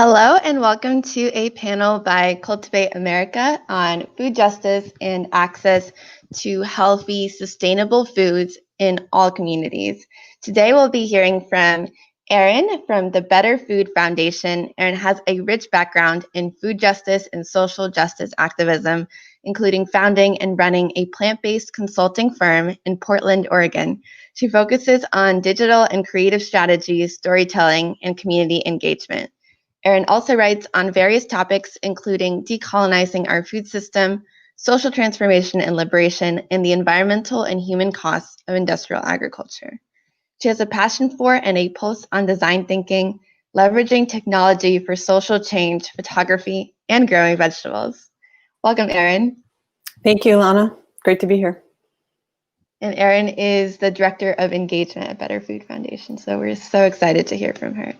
Hello and welcome to a panel by Cultivate America on food justice and access to healthy, sustainable foods in all communities. Today we'll be hearing from Erin from the Better Food Foundation. Erin has a rich background in food justice and social justice activism, including founding and running a plant-based consulting firm in Portland, Oregon. She focuses on digital and creative strategies, storytelling, and community engagement. Erin also writes on various topics, including decolonizing our food system, social transformation and liberation, and the environmental and human costs of industrial agriculture. She has a passion for and a pulse on design thinking, leveraging technology for social change, photography, and growing vegetables. Welcome, Erin. Thank you, Lana. Great to be here. And Erin is the Director of Engagement at Better Food Foundation, so we're so excited to hear from her.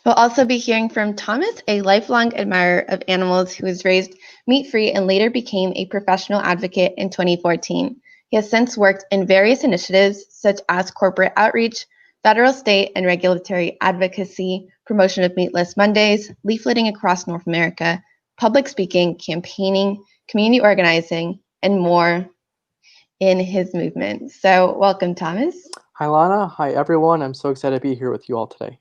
We'll also be hearing from Thomas, a lifelong admirer of animals who was raised meat-free and later became a professional advocate in 2014. He has since worked in various initiatives such as corporate outreach, federal, state, and regulatory advocacy, promotion of Meatless Mondays, leafleting across North America, public speaking, campaigning, community organizing, and more in his movement. So welcome, Thomas. Hi, Lana. Hi, everyone. I'm so excited to be here with you all today.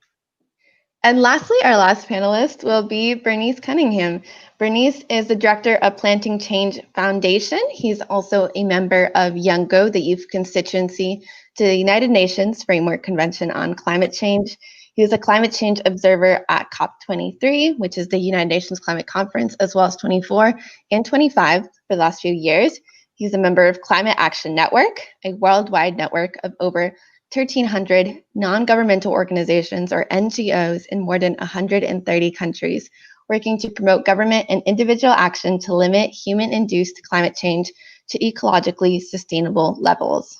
And lastly, our last panelist will be Bernice Cunningham. Bernice is the director of Planting Change Foundation. He's also a member of YouNGO, the youth constituency to the United Nations Framework Convention on Climate Change. He is a climate change observer at COP23, which is the United Nations Climate Conference, as well as 24 and 25 for the last few years. He's a member of Climate Action Network, a worldwide network of over 1,300 non-governmental organizations, or NGOs, in more than 130 countries, working to promote government and individual action to limit human-induced climate change to ecologically sustainable levels.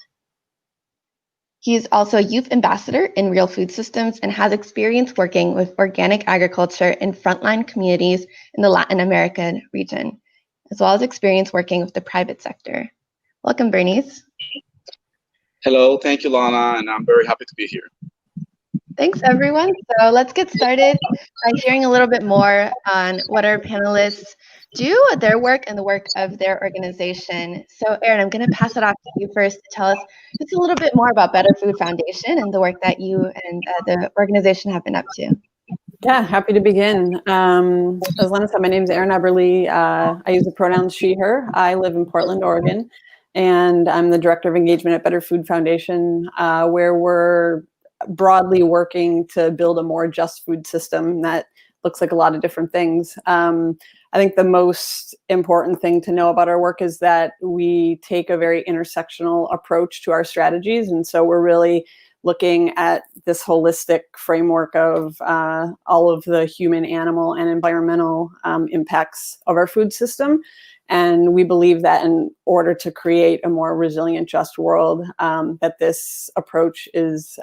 He is also a youth ambassador in Real Food Systems and has experience working with organic agriculture in frontline communities in the Latin American region, as well as experience working with the private sector. Welcome, Bernice. Hello, thank you, Lana, and I'm very happy to be here. Thanks, everyone. So let's get started by hearing a little bit more on what our panelists do, their work, and the work of their organization. So, Erin, I'm going to pass it off to you first to tell us just a little bit more about Better Food Foundation and the work that you and the organization have been up to. Yeah, happy to begin. As Lana said, my name is Erin Eberle. I use the pronouns she, her. I live in Portland, Oregon, and I'm the Director of Engagement at Better Food Foundation, where we're broadly working to build a more just food system that looks like a lot of different things. I think the most important thing to know about our work is that we take a very intersectional approach to our strategies. And so we're really looking at this holistic framework of all of the human, animal, and environmental impacts of our food system. And we believe that in order to create a more resilient, just world, that this approach is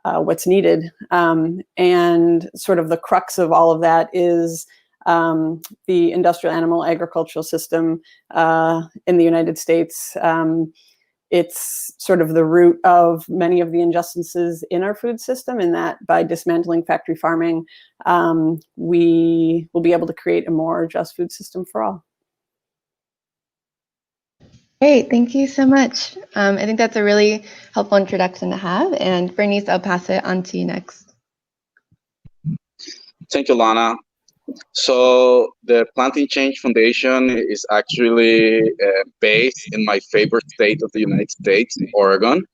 what's needed. And sort of the crux of all of that is the industrial animal agricultural system in the United States. It's sort of the root of many of the injustices in our food system, in that by dismantling factory farming, we will be able to create a more just food system for all. Great, thank you so much. I think that's a really helpful introduction to have. And Bernice, I'll pass it on to you next. Thank you, Lana. So the Planting Change Foundation is actually based in my favorite state of the United States, Oregon.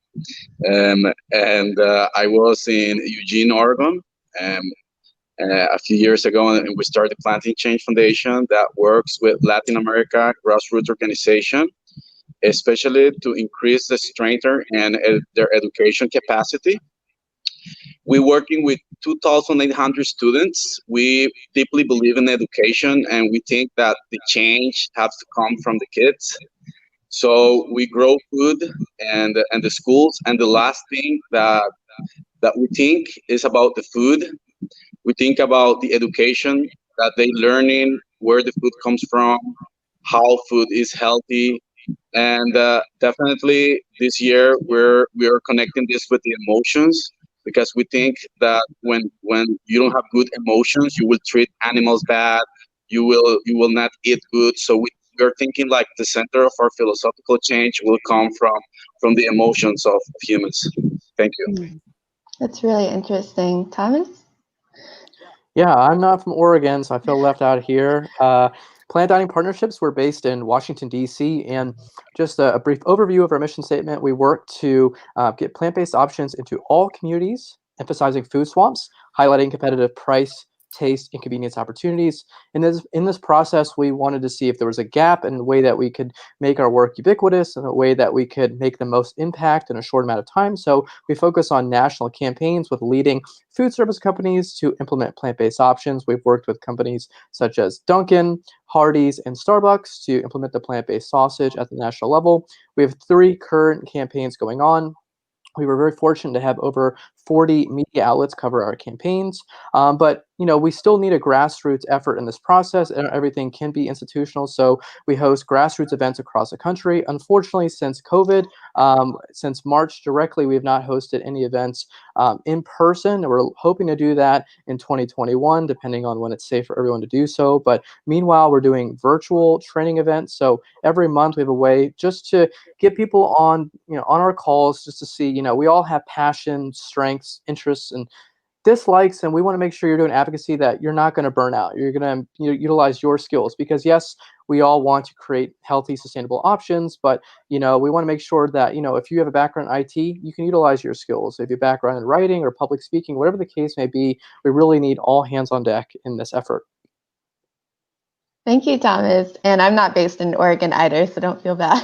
I was in Eugene, Oregon, a few years ago, and we started the Planting Change Foundation that works with Latin America grassroots organization, especially to increase the strength and their education capacity. We're working with 2,800 students. We deeply believe in education, and we think that the change has to come from the kids. So we grow food and the schools. And the last thing that we think is about the food. We think about the education that they're learning, where the food comes from, how food is healthy. And definitely this year we are connecting this with the emotions. because we think that when you don't have good emotions, you will treat animals bad, you will not eat good. So we're thinking like the center of our philosophical change will come from the emotions of humans. Thank you. That's really interesting. Thomas? Yeah, I'm not from Oregon, so I feel left out here. Plant Dining Partnerships, we're based in Washington, D.C., and just a brief overview of our mission statement. We work to get plant-based options into all communities, emphasizing food swamps, highlighting competitive price, taste, and convenience opportunities. In this process, we wanted to see if there was a gap in the way that we could make our work ubiquitous and a way that we could make the most impact in a short amount of time. So we focus on national campaigns with leading food service companies to implement plant-based options. We've worked with companies such as Dunkin', Hardee's, and Starbucks to implement the plant-based sausage at the national level. We have 3 current campaigns going on. We were very fortunate to have over 40 media outlets cover our campaigns, but we still need a grassroots effort in this process, and everything can be institutional. So we host grassroots events across the country. Unfortunately, since COVID, since March directly, we have not hosted any events in person. We're hoping to do that in 2021, depending on when it's safe for everyone to do so. But meanwhile, we're doing virtual training events. So every month we have a way just to get people on our calls, just to see, we all have passion, strengths, interests, and dislikes, and we want to make sure you're doing advocacy that you're not going to burn out. You're going to utilize your skills, because yes, we all want to create healthy, sustainable options, but we want to make sure that if you have a background in IT, you can utilize your skills. If you have a background in writing or public speaking, whatever the case may be, we really need all hands on deck in this effort. Thank you, Thomas. And I'm not based in Oregon either, so don't feel bad.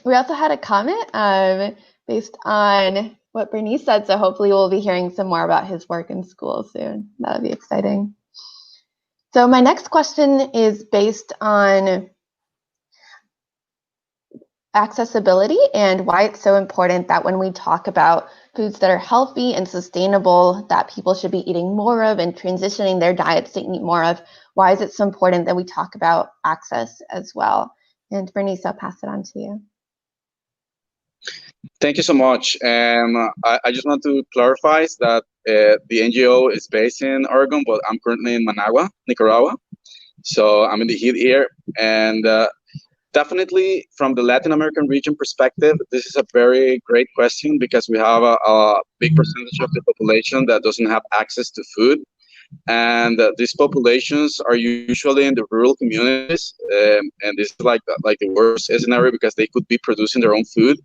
We also had a comment based on what Bernice said, so hopefully we'll be hearing some more about his work in school soon. That'll be exciting. So my next question is based on accessibility and why it's so important that when we talk about foods that are healthy and sustainable that people should be eating more of and transitioning their diets to eat more of, why is it so important that we talk about access as well? And Bernice, I'll pass it on to you. Thank you so much. I just want to clarify that the NGO is based in Oregon, but I'm currently in Managua, Nicaragua. So I'm in the heat here. And definitely from the Latin American region perspective, this is a very great question, because we have a big percentage of the population that doesn't have access to food. And these populations are usually in the rural communities, and this is like the worst scenario, because they could be producing their own food,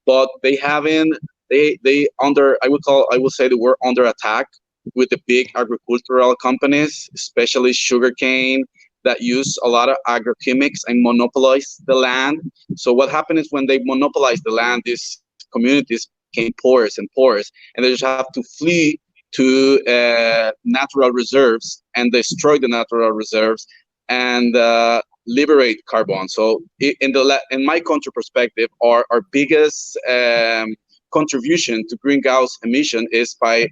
but they haven't. They under I will say that we're under attack with the big agricultural companies, especially sugarcane, that use a lot of agrochemics and monopolize the land. So what happens is when they monopolize the land, these communities became porous and porous, and they just have to flee to natural reserves and destroy the natural reserves and liberate carbon. So in my country perspective, our biggest contribution to greenhouse emission is by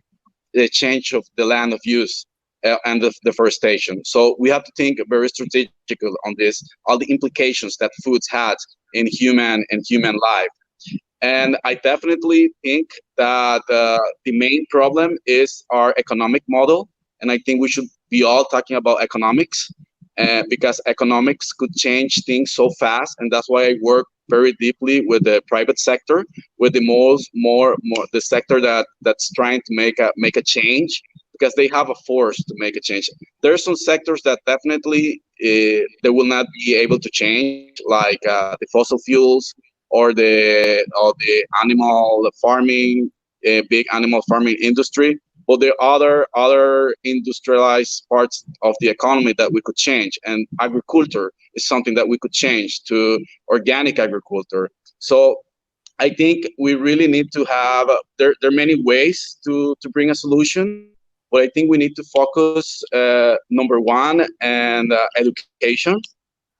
the change of the land of use and the deforestation. So we have to think very strategically on this, all the implications that foods had in human life. And I definitely think that the main problem is our economic model. And I think we should be all talking about economics, because economics could change things so fast. And that's why I work very deeply with the private sector, with the more the sector that's trying to make a change, because they have a force to make a change. There are some sectors that definitely they will not be able to change, like the fossil fuels, or the animal farming, big animal farming industry. But there are other industrialized parts of the economy that we could change, and agriculture is something that we could change to organic agriculture. So I think we really need to have. There are many ways to bring a solution, but I think we need to focus number one and education.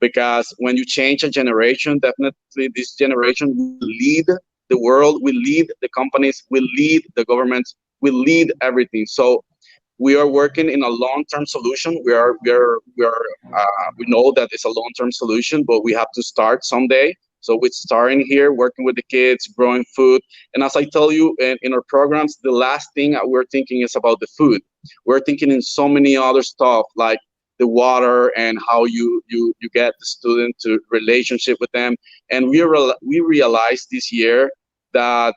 Because when you change a generation, definitely this generation will lead the world, will lead the companies, will lead the governments, will lead everything. So we are working in a long-term solution. We know that it's a long-term solution, but we have to start someday. So we're starting here, working with the kids, growing food. And as I tell you in our programs, the last thing that we're thinking is about the food. We're thinking in so many other stuff like the water and how you get the student to relationship with them. And we realized this year that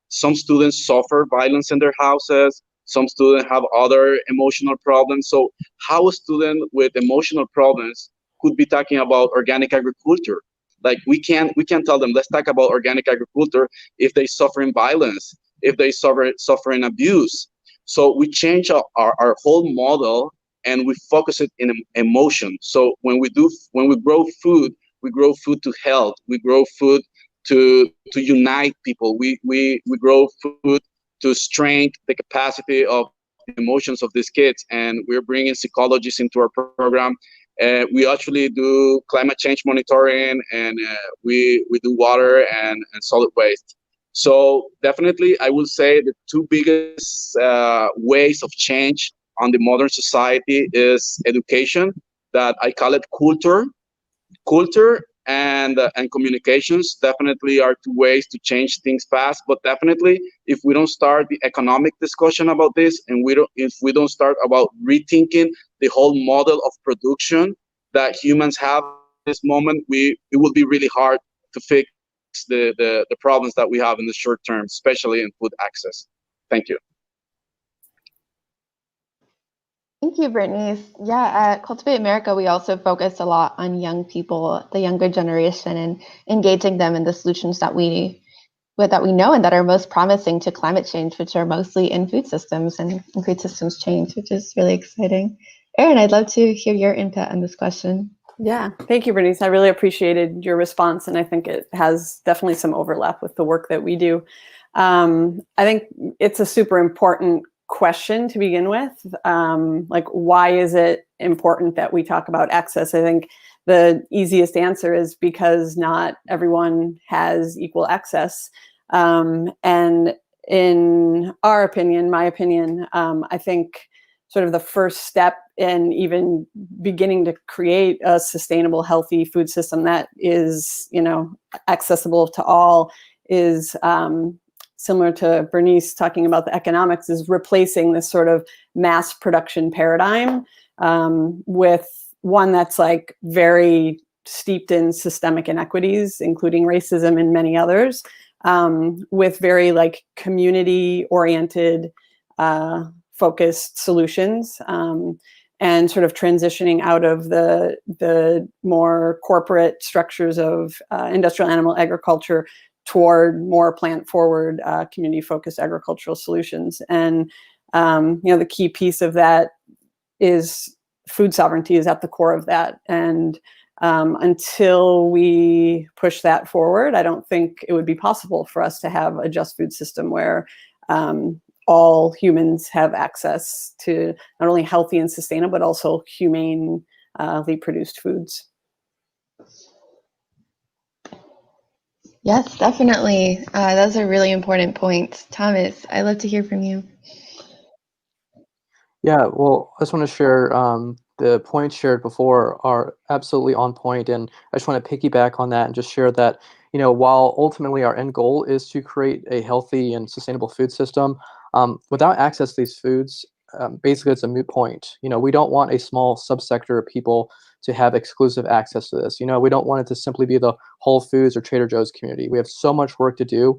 some students suffer violence in their houses. Some students have other emotional problems. So how a student with emotional problems could be talking about organic agriculture? Like we can't tell them let's talk about organic agriculture if they suffer in violence, if they suffer in abuse. So we change our whole model and we focus it in emotion. So when we grow food, we grow food to health. We grow food to unite people. We grow food to strengthen the capacity of the emotions of these kids. And we're bringing psychologists into our program. We actually do climate change monitoring, and we do water and solid waste. So definitely, I will say the two biggest ways of change on the modern society is education, that I call it culture and communications definitely are two ways to change things fast. But definitely, if we don't start the economic discussion about this, and if we don't start about rethinking the whole model of production that humans have at this moment, it will be really hard to fix the problems that we have in the short term, especially in food access. Thank you. Thank you, Brittany. Yeah, at Cultivate America, we also focus a lot on young people, the younger generation, and engaging them in the solutions that we know and that are most promising to climate change, which are mostly in food systems and in food systems change, which is really exciting. Erin, I'd love to hear your input on this question. Yeah, thank you, Bernice. I really appreciated your response, and I think it has definitely some overlap with the work that we do. I think it's a super important question to begin with. Like, why is it important that we talk about access? I think the easiest answer is because not everyone has equal access. And in our opinion, my opinion, I think sort of the first step in even beginning to create a sustainable, healthy food system that is, accessible to all is similar to Bernice talking about the economics, is replacing this sort of mass production paradigm with one that's like very steeped in systemic inequities, including racism and many others, with very like community-oriented focused solutions, and sort of transitioning out of the more corporate structures of industrial animal agriculture toward more plant-forward, community-focused agricultural solutions. And the key piece of that is food sovereignty is at the core of that. And until we push that forward, I don't think it would be possible for us to have a just food system where all humans have access to not only healthy and sustainable, but also humanely produced foods. Yes, definitely. Those are really important points. Thomas, I'd love to hear from you. Yeah, well, I just want to share the points shared before are absolutely on point, and I just want to piggyback on that and just share that, while ultimately our end goal is to create a healthy and sustainable food system, without access to these foods, basically it's a moot point. We don't want a small subsector of people to have exclusive access to this. We don't want it to simply be the Whole Foods or Trader Joe's community. We have so much work to do.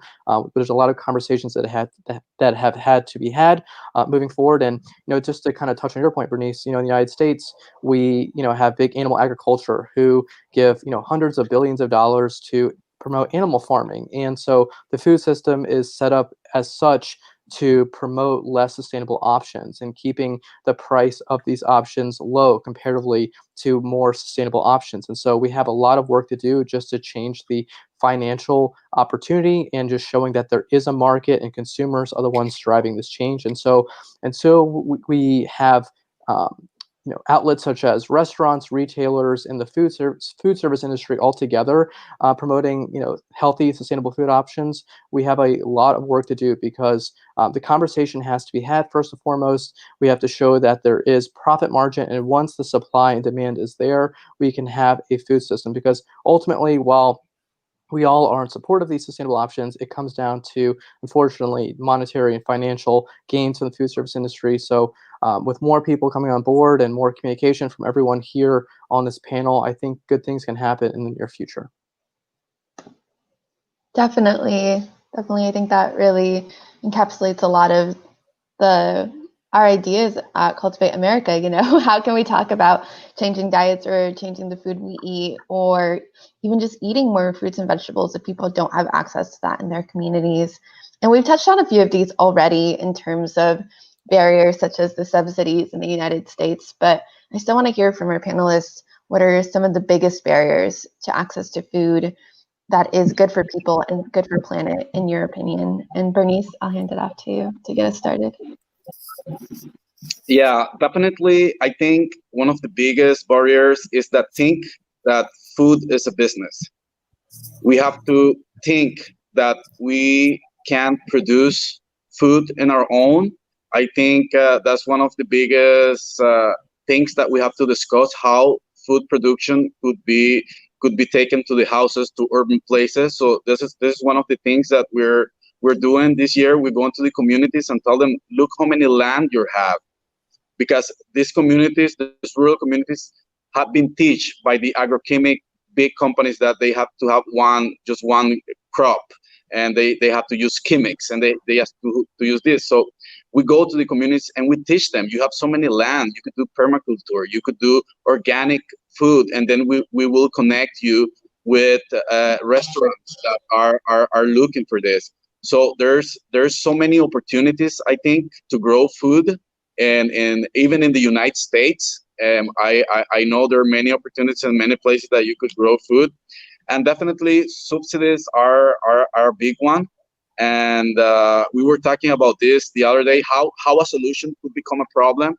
There's a lot of conversations that have had to be had moving forward. And just to kind of touch on your point, Bernice, in the United States, we have big animal agriculture who give hundreds of billions of dollars to promote animal farming, and so the food system is set up as such to promote less sustainable options and keeping the price of these options low comparatively to more sustainable options. And so we have a lot of work to do just to change the financial opportunity and just showing that there is a market and consumers are the ones driving this change. And so we have outlets such as restaurants, retailers, and the food service industry altogether promoting healthy, sustainable food options. We have a lot of work to do because the conversation has to be had. First and foremost, we have to show that there is profit margin, and once the supply and demand is there, we can have a food system. Because ultimately, while we all are in support of these sustainable options. It comes down to, unfortunately, monetary and financial gains in the food service industry. So with more people coming on board and more communication from everyone here on this panel, I think good things can happen in the near future. Definitely. I think that really encapsulates a lot of our ideas at Cultivate America. How can we talk about changing diets or changing the food we eat, or even just eating more fruits and vegetables if people don't have access to that in their communities? And we've touched on a few of these already in terms of barriers such as the subsidies in the United States, but I still want to hear from our panelists, what are some of the biggest barriers to access to food that is good for people and good for planet, in your opinion? And Bernice, I'll hand it off to you to get us started. Yeah, definitely. I think one of the biggest barriers is that food is a business. We have to think that we can produce food in our own. I think that's one of the biggest things that we have to discuss, how food production could be taken to the houses, to urban places. So this is one of the things that we're doing this year. We go into the communities and tell them, look how many land you have, because these rural communities, have been taught by the agrochemic big companies that they have to have just one crop, and they have to use chemics, and they have to use this. So we go to the communities and we teach them, you have so many land, you could do permaculture, you could do organic food, and then we will connect you with restaurants that are looking for this. So there's so many opportunities, I think, to grow food, and even in the United States. I know there are many opportunities in many places that you could grow food, and definitely subsidies are a big one. And we were talking about this the other day, how a solution could become a problem.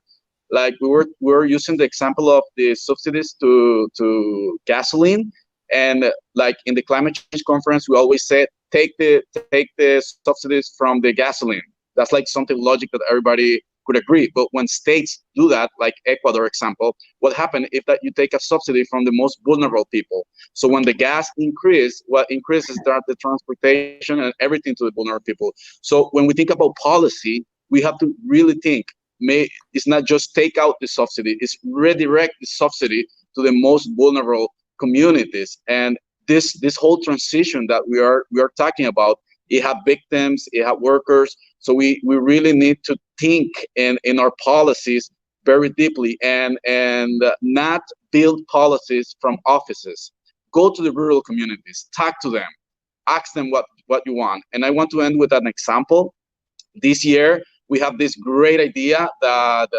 Like we were using the example of the subsidies to gasoline, and like in the climate change conference, we always said take the subsidies from the gasoline. That's like something logic that everybody could agree. But when states do that, like Ecuador example, what happened if that you take a subsidy from the most vulnerable people? So when the gas increase, what increases the transportation and everything to the vulnerable people. So when we think about policy, we have to really think, it's not just take out the subsidy, it's redirect the subsidy to the most vulnerable communities. And this whole transition that we are talking about, it have victims, it have workers. So we really need to think in our policies very deeply, and not build policies from offices. Go to the rural communities, talk to them, ask them what you want. And I want to end with an example. This year, we have this great idea that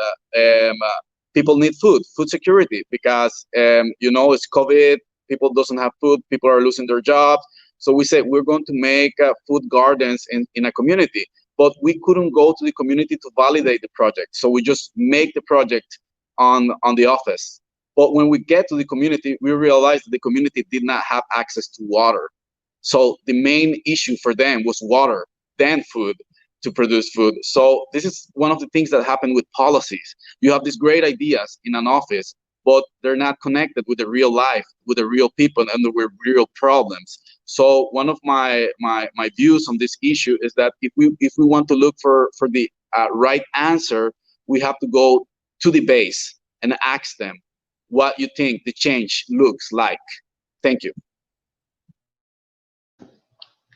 people need food security, because it's COVID, people doesn't have food, people are losing their jobs. So we said we're going to make food gardens in a community, but we couldn't go to the community to validate the project. So we just make the project on the office. But when we get to the community, we realized that the community did not have access to water. So the main issue for them was water, then food, to produce food. So this is one of the things that happen with policies. You have these great ideas in an office, but they're not connected with the real life, with the real people, and with real problems. So one of my views on this issue is that if we want to look for the right answer, we have to go to the base and ask them what you think the change looks like. Thank you.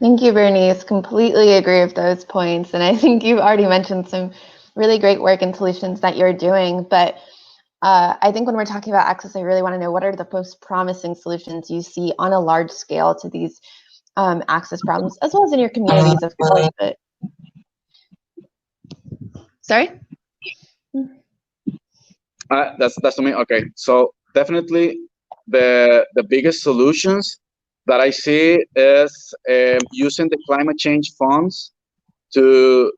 Thank you, Bernice. Completely agree with those points. And I think you've already mentioned some really great work and solutions that you're doing. But I think when we're talking about access, I really want to know, what are the most promising solutions you see on a large scale to these access problems, as well as in your communities, of course. But sorry? That's me. Okay, so definitely the biggest solutions that I see is using the climate change funds to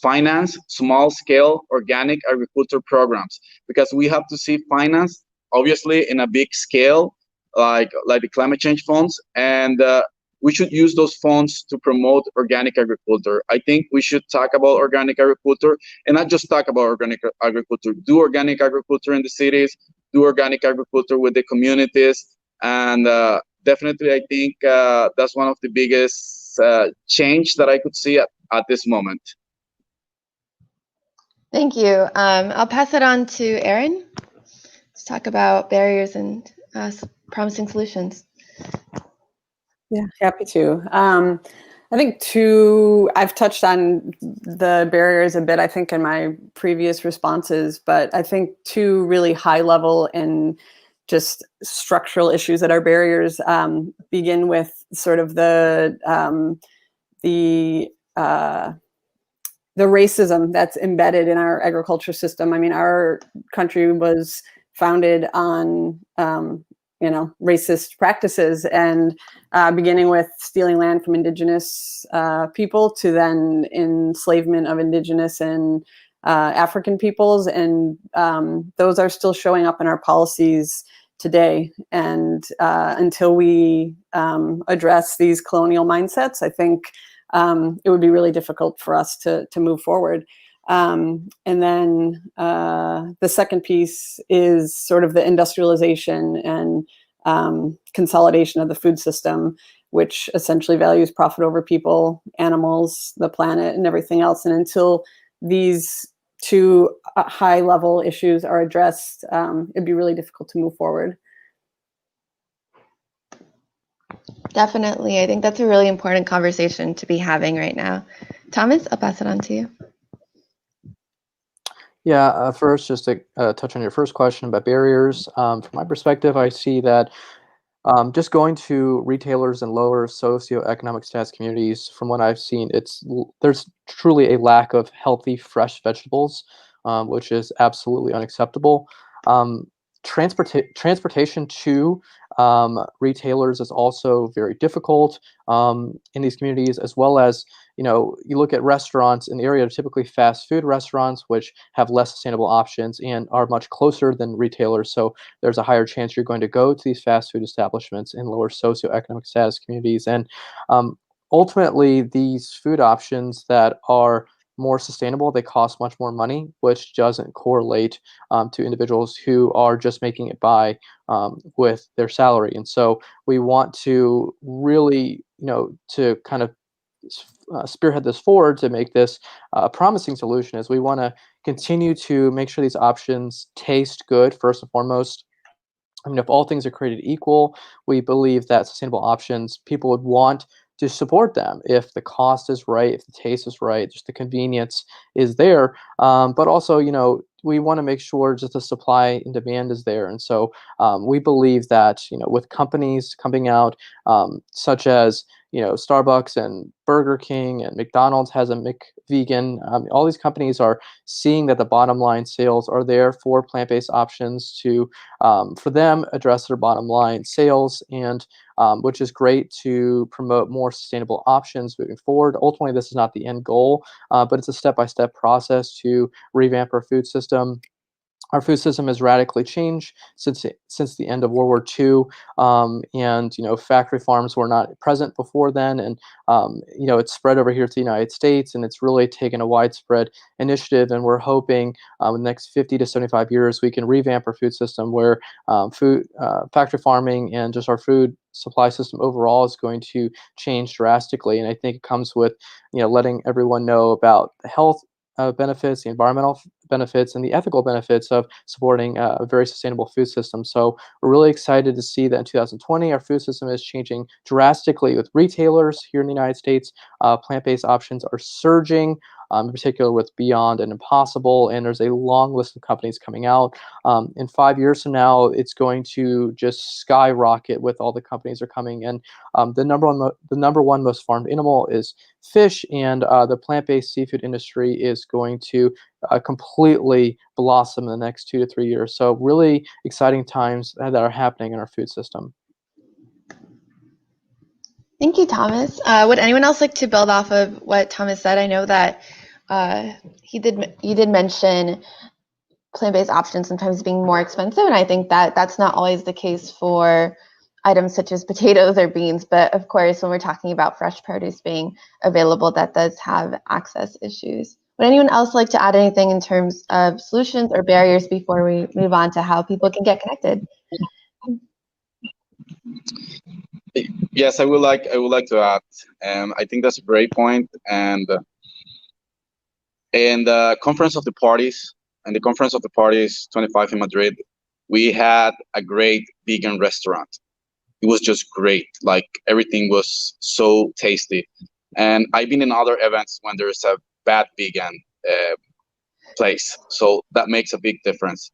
finance small-scale organic agriculture programs, because we have to see finance obviously in a big scale, like the climate change funds, and we should use those funds to promote organic agriculture. I think we should talk about organic agriculture, and not just talk about organic agriculture. Do organic agriculture in the cities, do organic agriculture with the communities, and definitely, I think that's one of the biggest change that I could see at this moment. Thank you. I'll pass it on to Erin. Let's talk about barriers and promising solutions. Yeah, happy to. I think I've touched on the barriers a bit, I think, in my previous responses, but I think two really high level and just structural issues that are barriers begin with sort of the racism that's embedded in our agriculture system. I mean, our country was founded on racist practices, and beginning with stealing land from indigenous people to then enslavement of indigenous and African peoples. And those are still showing up in our policies today. And until we address these colonial mindsets, I think it would be really difficult for us to move forward. And then the second piece is sort of the industrialization and consolidation of the food system, which essentially values profit over people, animals, the planet, and everything else. And until these two high-level issues are addressed, it'd be really difficult to move forward. Definitely. I think that's a really important conversation to be having right now. Thomas, I'll pass it on to you. Yeah, first, just to touch on your first question about barriers. From my perspective, I see that just going to retailers in lower socioeconomic status communities, from what I've seen, there's truly a lack of healthy, fresh vegetables, which is absolutely unacceptable. Transportation to retailers is also very difficult in these communities, as well as, you look at restaurants in the area, typically fast food restaurants, which have less sustainable options and are much closer than retailers. So there's a higher chance you're going to go to these fast food establishments in lower socioeconomic status communities. And ultimately, these food options that are more sustainable, they cost much more money, which doesn't correlate to individuals who are just making it by with their salary. And so we want to really, to kind of spearhead this forward to make this a promising solution, is we want to continue to make sure these options taste good first and foremost. I mean, if all things are created equal, we believe that sustainable options, people would want to support them if the cost is right, if the taste is right, just the convenience is there. But also, we want to make sure just the supply and demand is there. And so we believe that, with companies coming out, such as, Starbucks and Burger King and McDonald's has a McVegan, all these companies are seeing that the bottom line sales are there for plant-based options to, for them, address their bottom line sales, and which is great to promote more sustainable options moving forward. Ultimately, this is not the end goal, but it's a step-by-step process to revamp our food system. Our food system has radically changed since the end of World War II, and factory farms were not present before then, and it's spread over here to the United States, and it's really taken a widespread initiative. And we're hoping in the next 50 to 75 years we can revamp our food system, where factory farming and just our food supply system overall is going to change drastically. And I think it comes with letting everyone know about the health benefits, the environmental benefits, and the ethical benefits of supporting a very sustainable food system. So we're really excited to see that in 2020, our food system is changing drastically with retailers here in the United States. Plant-based options are surging, in particular with Beyond and Impossible, and there's a long list of companies coming out. In 5 years from now, it's going to just skyrocket with all the companies that are coming. And the number one most farmed animal is fish, and the plant-based seafood industry is going to completely blossom in the next 2 to 3 years. So really exciting times that are happening in our food system. Thank you, Thomas. Would anyone else like to build off of what Thomas said? I know that you did mention plant-based options sometimes being more expensive, and I think that that's not always the case for items such as potatoes or beans. But of course, when we're talking about fresh produce being available, that does have access issues. Would anyone else like to add anything in terms of solutions or barriers before we move on to how people can get connected? Yes, I would like to add. I think that's a great point. And conference of the parties and the conference of the parties 25 in Madrid, we had a great vegan restaurant. It was just great. Like everything was so tasty. And I've been in other events when there's a bad vegan uh, place. So that makes a big difference.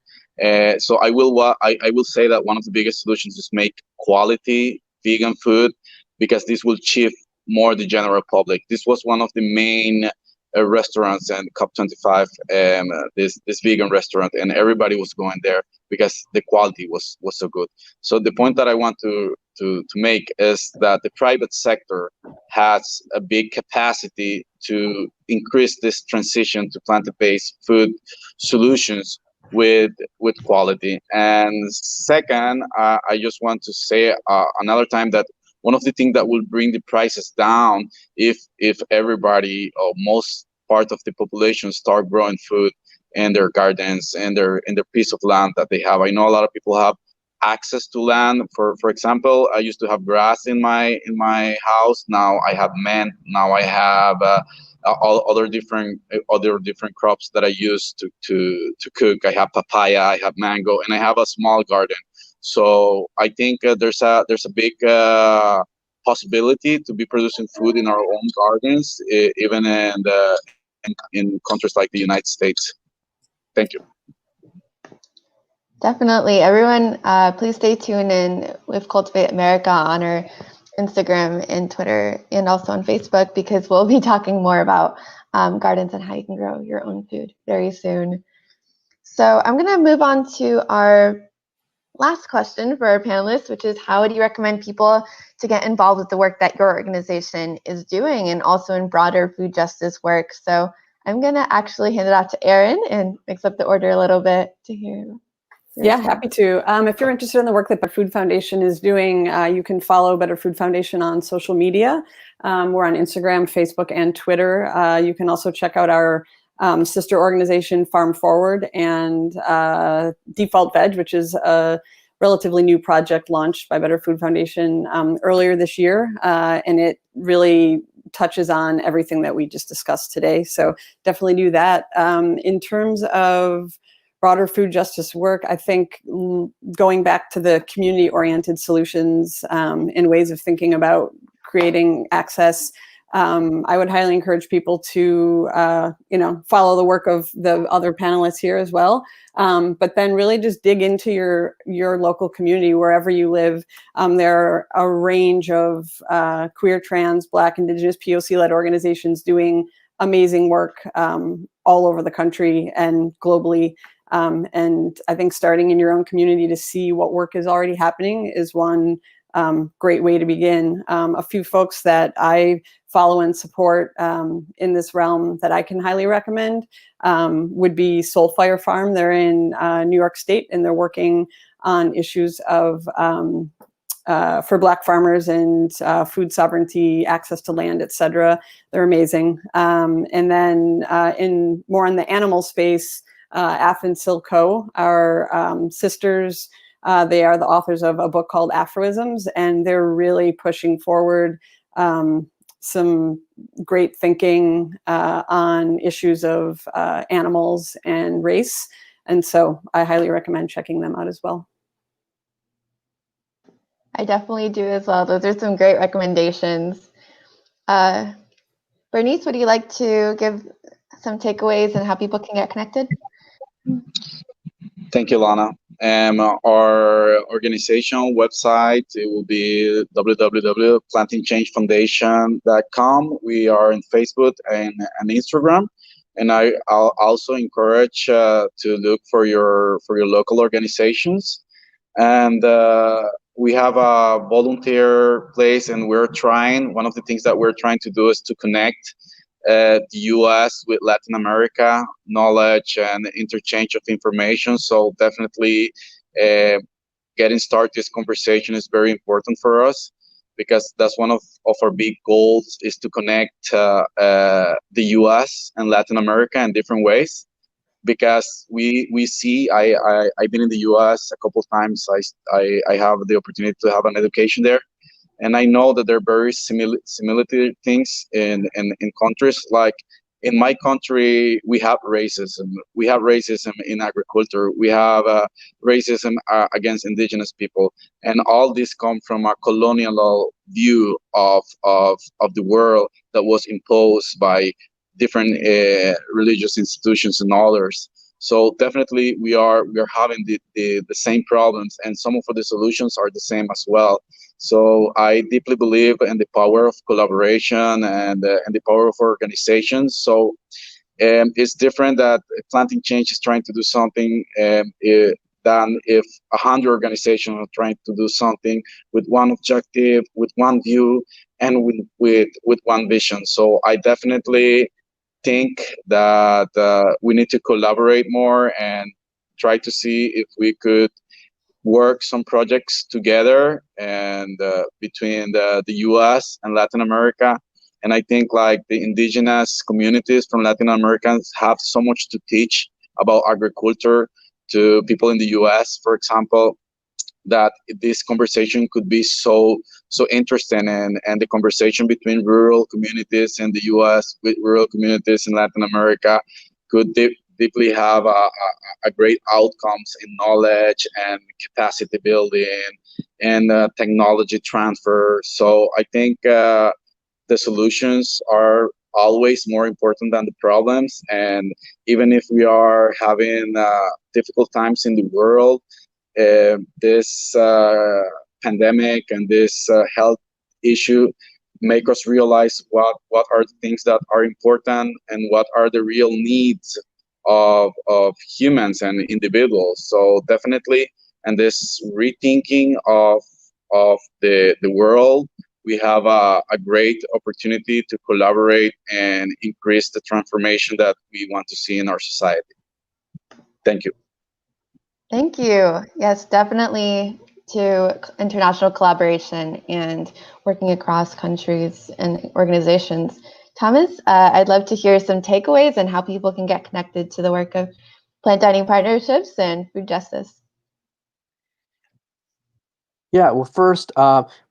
So I will say that one of the biggest solutions is make quality vegan food, because this will shift more the general public. This was one of the main restaurants and COP25, this vegan restaurant, and everybody was going there because the quality was so good. So the point that I want to make is that the private sector has a big capacity to increase this transition to plant-based food solutions with quality. And second, I just want to say another time that one of the things that will bring the prices down, if everybody or most part of the population start growing food in their gardens and their piece of land that they have. I know a lot of people have access to land. For example, I used to have grass in my house. Now I have mint. Now I have all other different crops that I use to cook. I have papaya, I have mango, and I have a small garden. So I think there's a big possibility to be producing food in our own gardens, even in countries like the United States. Thank you. Definitely. Everyone, please stay tuned in with Cultivate America on our Instagram and Twitter and also on Facebook, because we'll be talking more about gardens and how you can grow your own food very soon. So I'm going to move on to our last question for our panelists, which is, how would you recommend people to get involved with the work that your organization is doing and also in broader food justice work? So I'm going to actually hand it out to Erin and mix up the order a little bit to hear. Yeah, happy to. If you're interested in the work that Better Food Foundation is doing, you can follow Better Food Foundation on social media. We're on Instagram, Facebook, and Twitter. You can also check out our sister organization, Farm Forward, and Default Veg, which is a relatively new project launched by Better Food Foundation earlier this year. And it really touches on everything that we just discussed today. So definitely do that. In terms of broader food justice work, I think going back to the community-oriented solutions and ways of thinking about creating access, I would highly encourage people to, follow the work of the other panelists here as well. But then really just dig into your local community, wherever you live. There are a range of queer, trans, Black, Indigenous, POC-led organizations doing amazing work all over the country and globally. And I think starting in your own community to see what work is already happening is one great way to begin. A few folks that I follow and support in this realm that I can highly recommend would be Soulfire Farm. They're in New York State, and they're working on issues of for Black farmers and food sovereignty, access to land, etc. They're amazing. And then in the animal space, Af and Silco are sisters. They are the authors of a book called Aphorisms, and they're really pushing forward some great thinking on issues of animals and race. And so I highly recommend checking them out as well. I definitely do as well. Those are some great recommendations. Bernice, would you like to give some takeaways and how people can get connected? Thank you, Lana. Our organization website, it will be www.plantingchangefoundation.com. We are in Facebook and Instagram, and I'll also encourage to look for your local organizations. And we have a volunteer place, and one of the things that we're trying to do is to connect the US with Latin America, knowledge and interchange of information. So definitely getting started this conversation is very important for us, because that's one of our big goals, is to connect the US and Latin America in different ways. Because we see, I've been in the US a couple of times. I have the opportunity to have an education there, And I know that there are very similar things in countries. Like in my country, we have racism. We have racism in agriculture. We have racism against indigenous people, and all this come from a colonial view of the world that was imposed by different religious institutions and others. So definitely we are having the same problems, and some of the solutions are the same as well. So I deeply believe in the power of collaboration and the power of organizations. So it's different that Planting Change is trying to do something than if 100 organizations are trying to do something with one objective, with one view, and with one vision. So I definitely think that we need to collaborate more and try to see if we could work some projects together and between the US and Latin America. And I think like the indigenous communities from Latin Americans have so much to teach about agriculture to people in the US, for example, that this conversation could be so interesting, and the conversation between rural communities in the US with rural communities in Latin America could deeply have a great outcomes in knowledge and capacity building and technology transfer. So I think the solutions are always more important than the problems. And even if we are having difficult times in the world, this pandemic and this health issue make us realize what are the things that are important and what are the real needs of humans and individuals. So definitely, and this rethinking of the world, we have a great opportunity to collaborate and increase the transformation that we want to see in our society. Thank you. Thank you. Yes, definitely to international collaboration and working across countries and organizations. Thomas, I'd love to hear some takeaways and how people can get connected to the work of plant dining partnerships and food justice. Yeah, well, first,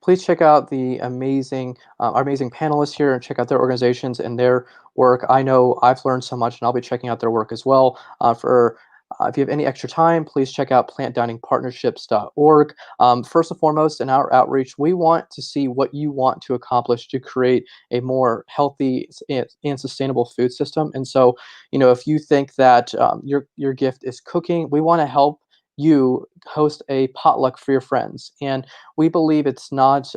please check out the amazing, our amazing panelists here and check out their organizations and their work. I know I've learned so much, and I'll be checking out their work as well. If you have any extra time, please check out plantdiningpartnerships.org. First and foremost, in our outreach, we want to see what you want to accomplish to create a more healthy and sustainable food system. And so, if you think that your gift is cooking, we want to help you host a potluck for your friends. And we believe it's not,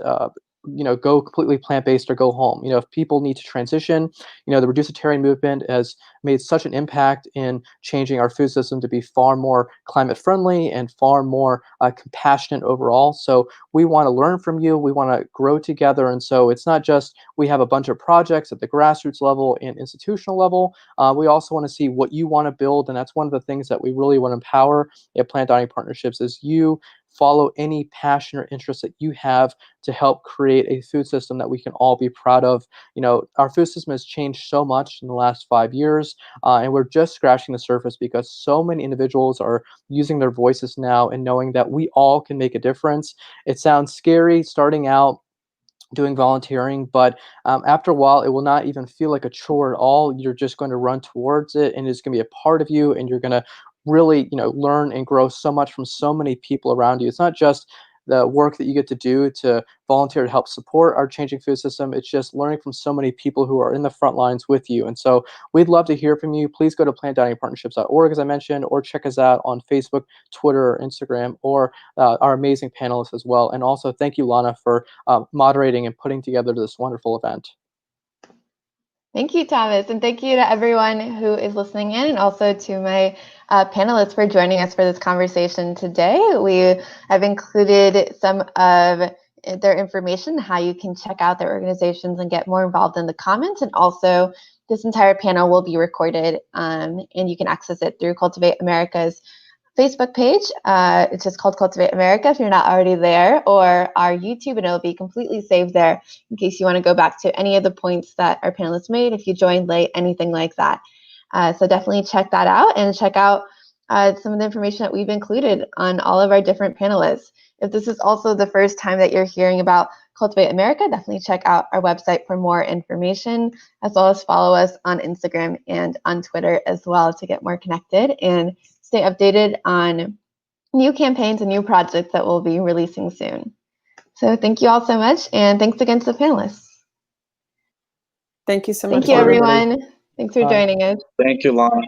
go completely plant-based or go home. If people need to transition, the reducitarian movement has made such an impact in changing our food system to be far more climate friendly and far more compassionate overall. So we want to learn from you. We want to grow together. And so it's not just we have a bunch of projects at the grassroots level and institutional level. We also want to see what you want to build. And that's one of the things that we really want to empower at Plant Dining Partnerships is you follow any passion or interest that you have to help create a food system that we can all be proud of. Our food system has changed so much in the last 5 years, and we're just scratching the surface because so many individuals are using their voices now and knowing that we all can make a difference. It sounds scary starting out doing volunteering, but after a while, it will not even feel like a chore at all. You're just going to run towards it, and it's going to be a part of you, and you're going to really, learn and grow so much from so many people around you. It's not just the work that you get to do to volunteer to help support our changing food system. It's just learning from so many people who are in the front lines with you. And so we'd love to hear from you. Please go to plantdiningpartnerships.org, as I mentioned, or check us out on Facebook, Twitter, or Instagram, or our amazing panelists as well. And also thank you, Lana, for moderating and putting together this wonderful event. Thank you, Thomas, and thank you to everyone who is listening in, and also to my panelists for joining us for this conversation today. We have included some of their information, how you can check out their organizations and get more involved in the comments, and also this entire panel will be recorded, and you can access it through Cultivate America's Facebook page. It's just called Cultivate America if you're not already there, or our YouTube, and it'll be completely saved there in case you want to go back to any of the points that our panelists made, if you joined late, anything like that. So definitely check that out, and check out some of the information that we've included on all of our different panelists. If this is also the first time that you're hearing about Cultivate America, definitely check out our website for more information, as well as follow us on Instagram and on Twitter as well to get more connected and stay updated on new campaigns and new projects that we'll be releasing soon. So thank you all so much, and thanks again to the panelists. Thank you so much. Thank you, everybody. everyone. Thanks for Bye. joining us. Thank you, Lana.